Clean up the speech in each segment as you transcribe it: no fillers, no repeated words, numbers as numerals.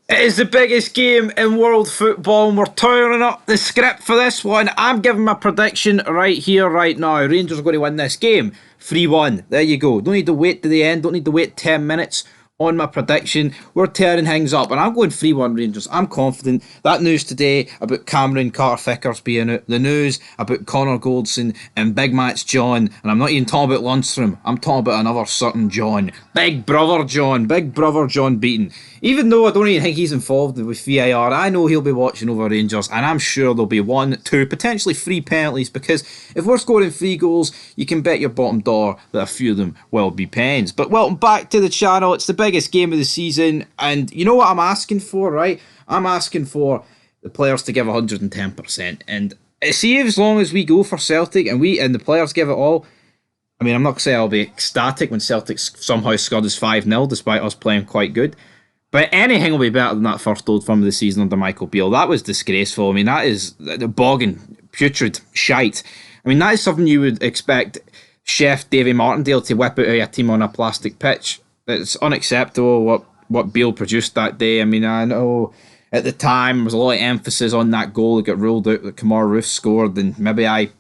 It is the biggest game in world football, and we're tearing up the script for this one. I'm giving my prediction right here, right now. Rangers are going to win this game 3-1. There you go. Don't need to wait to the end, don't need to wait 10 minutes on my prediction. We're tearing things up, and I'm going 3-1 Rangers. I'm confident. That news today about Cameron Carter-Vickers being out, the news about Connor Goldson and Big Match John, and I'm not even talking about Lundstrom, I'm talking about another certain John. Big Brother John Beaton. Even though I don't even think he's involved with VAR, I know he'll be watching over Rangers, and I'm sure there'll be one, two, potentially three penalties, because if we're scoring 3 goals, you can bet your bottom dollar that a few of them will be pens. But welcome back to the channel. It's the biggest game of the season, and you know what I'm asking for, right? I'm asking for the players to give 110%, and see, as long as we go for Celtic and the players give it all, I mean, I'm not going to say I'll be ecstatic when Celtic somehow scored us 5-0 despite us playing quite good. But anything will be better than that first Old Firm of the season under Michael Beale. That was disgraceful. I mean, that is the bogging, putrid shite. I mean, that is something you would expect Chef Davy Martindale to whip out of a team on a plastic pitch. It's unacceptable what Beale produced that day. I mean, I know at the time there was a lot of emphasis on that goal that got ruled out that Kamar Roof scored, and maybe I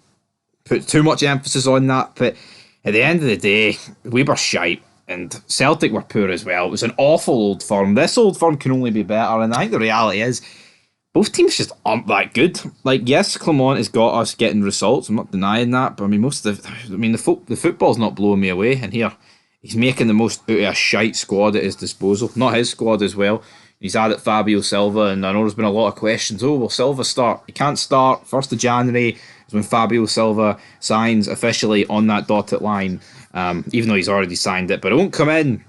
put too much emphasis on that. But at the end of the day, we were shite. And Celtic were poor as well. It was an awful Old Firm. This Old Firm can only be better, and I think the reality is both teams just aren't that good. Like, yes, Clement has got us getting results. I'm not denying that, but I mean, the football's not blowing me away. And here, he's making the most out of a shite squad at his disposal. Not his squad as well. He's added Fabio Silva, and I know there's been a lot of questions. Oh, will Silva start? He can't start. 1st of January is when Fabio Silva signs officially on that dotted line. Even though he's already signed it, but it won't come in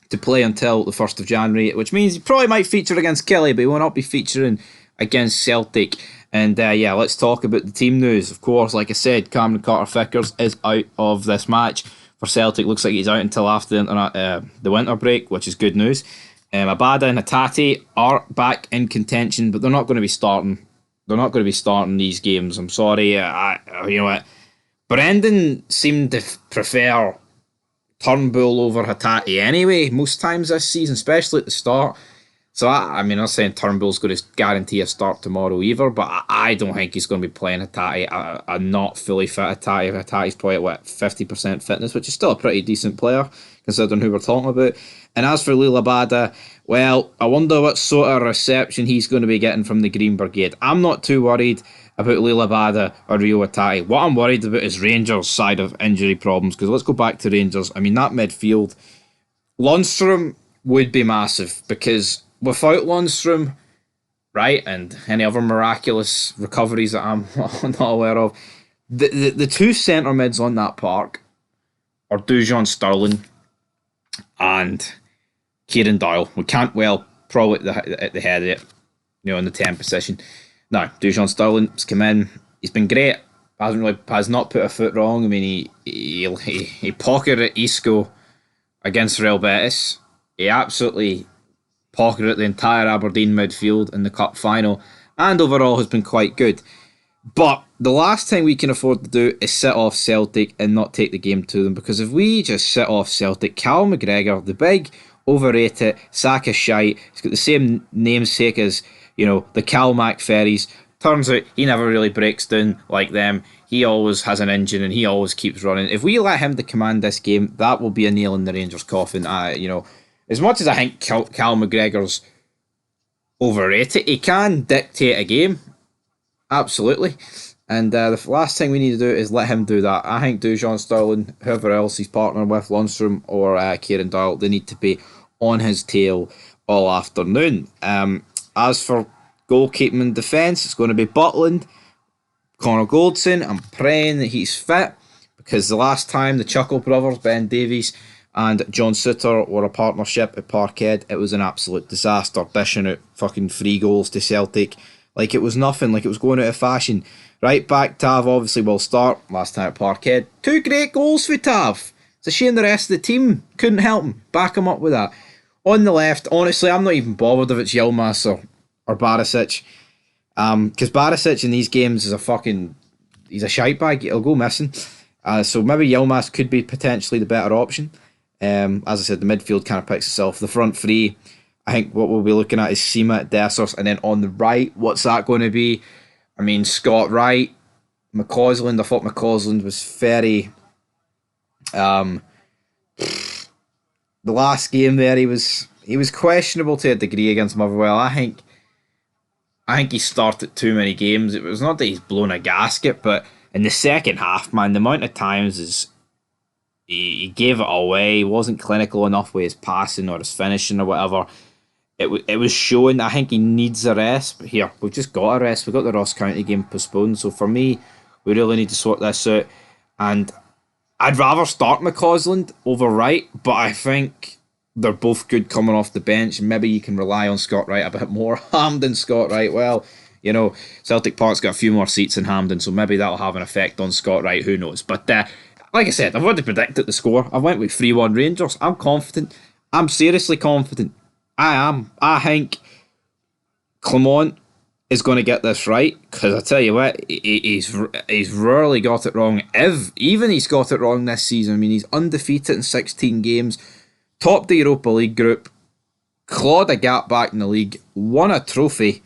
to play until the 1st of January, which means he probably might feature against Kelly, but he will not be featuring against Celtic. And yeah, let's talk about the team news. Of course, like I said, Cameron Carter-Vickers is out of this match for Celtic. Looks like he's out until after the winter break, which is good news. Abada and Hatate are back in contention, but they're not going to be starting. They're not going to be starting these games. I'm sorry. You know what? Brendan seemed to prefer Turnbull over Hatate anyway, most times this season, especially at the start. So, I'm not saying Turnbull's going to guarantee a start tomorrow either, but I don't think he's going to be playing Hatate, a not fully fit Hatate. Hatate's probably at 50% fitness, which is still a pretty decent player, considering who we're talking about. And as for Lila Bada, well, I wonder what sort of reception he's going to be getting from the Green Brigade. I'm not too worried about Lila Bada or Rio Hatate. What I'm worried about is Rangers' side of injury problems, because let's go back to Rangers. I mean, that midfield, Lundstrom would be massive, because without Lundstrom, right, and any other miraculous recoveries that I'm not aware of, the two centre mids on that park are Dujon Sterling and Kieran Doyle. We can't, well, probably at the head of it, in the 10 position. No, Dujon Sterling's come in. He's been great. Has not put a foot wrong. I mean, he pocketed Isco against Real Betis. He absolutely pocketed the entire Aberdeen midfield in the cup final, and overall has been quite good. But the last thing we can afford to do is sit off Celtic and not take the game to them, because if we just sit off Celtic, Cal McGregor, the big overrated sack of shite, he's got the same namesake as the Cal McFerries. Turns out he never really breaks down like them. He always has an engine and he always keeps running. If we let him to command this game, that will be a nail in the Rangers' coffin. As much as I think Cal McGregor's overrated, he can dictate a game. Absolutely. And the last thing we need to do is let him do that. I think Dujon Sterling, whoever else he's partnered with, Lundstrom or Kieran Doyle, they need to be on his tail all afternoon. As for goalkeeping and defence, it's going to be Butland, Connor Goldson. I'm praying that he's fit, because the last time the Chuckle brothers, Ben Davies and John Suter, were a partnership at Parkhead, it was an absolute disaster, dishing out fucking 3 goals to Celtic like it was nothing, like it was going out of fashion. Right back, Tav obviously will start. Last time at Parkhead, 2 great goals for Tav. It's a shame the rest of the team couldn't help him, back him up with that. On the left, honestly, I'm not even bothered if it's Yilmaz or Barisic. Because Barisic in these games is he's a shite bag. He'll go missing. So maybe Yilmaz could be potentially the better option. As I said, the midfield kind of picks itself. The front three, I think what we'll be looking at is Seema, Dessers, and then on the right, what's that going to be? I mean, Scott Wright, McCausland. I thought McCausland was very. Um, the last game there, he was questionable to a degree against Motherwell. I think he started too many games. It was not that he's blown a gasket, but in the second half, man, the amount of times is he gave it away. He wasn't clinical enough with his passing or his finishing or whatever. It was showing. I think he needs a rest. But here, we've just got a rest. We've got the Ross County game postponed. So for me, we really need to sort this out. And I'd rather start McCausland over Wright, but I think they're both good coming off the bench. Maybe you can rely on Scott Wright a bit more. Hampden, Scott Wright, well, Celtic Park's got a few more seats in Hampden, so maybe that'll have an effect on Scott Wright, who knows. But like I said, I've already predicted the score. I went with 3-1 Rangers. I'm confident. I'm seriously confident. I am. I think Clement is going to get this right, because I tell you what, he's rarely got it wrong. If even he's got it wrong this season. I mean, he's undefeated in 16 games, topped the Europa League group, clawed a gap back in the league, won a trophy.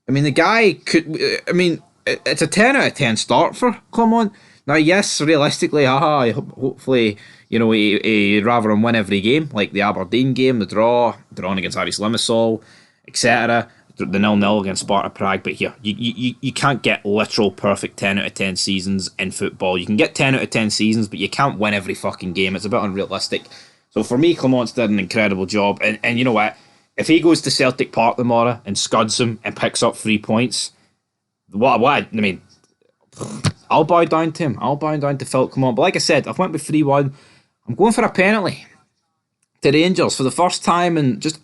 I mean, the guy could. I mean, it's a 10 out of 10 start for Clement. Now, yes, realistically, hopefully, he'd rather him win every game, like the Aberdeen game, the drawing against Aris Limassol, etc. The 0-0 against Sparta Prague. But here, you can't get literal perfect 10 out of 10 seasons in football. You can get 10 out of 10 seasons, but you can't win every fucking game. It's a bit unrealistic. So for me, Clement's did an incredible job. And you know what? If he goes to Celtic Park tomorrow and scuds him and picks up 3 points, I mean, I'll bow down to him. I'll bow down to Phil Clement. But like I said, I've went with 3-1. I'm going for a penalty to Rangers for the first time in just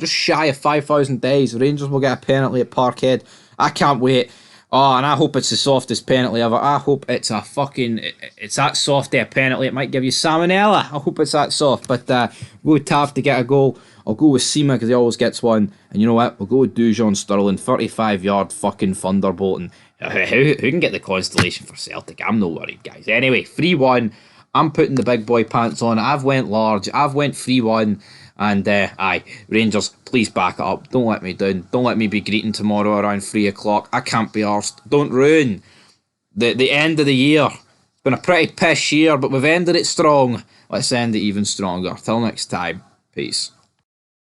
shy of 5,000 days. Rangers will get a penalty at Parkhead. I can't wait. Oh, and I hope it's the softest penalty ever. I hope it's it's that soft a penalty. It might give you salmonella. I hope it's that soft. But we'll have to get a goal. I'll go with Seema because he always gets one. And you know what? We'll go with Dujon Sterling, 35-yard fucking thunderbolt. And who can get the constellation for Celtic? I'm not worried, guys. Anyway, 3-1. I'm putting the big boy pants on. I've went large. I've went 3-1. And Rangers, please back it up. Don't let me down. Don't let me be greeting tomorrow around 3 o'clock. I can't be arsed. Don't ruin the end of the year. It's been a pretty piss year, but we've ended it strong. Let's end it even stronger. Till next time. Peace.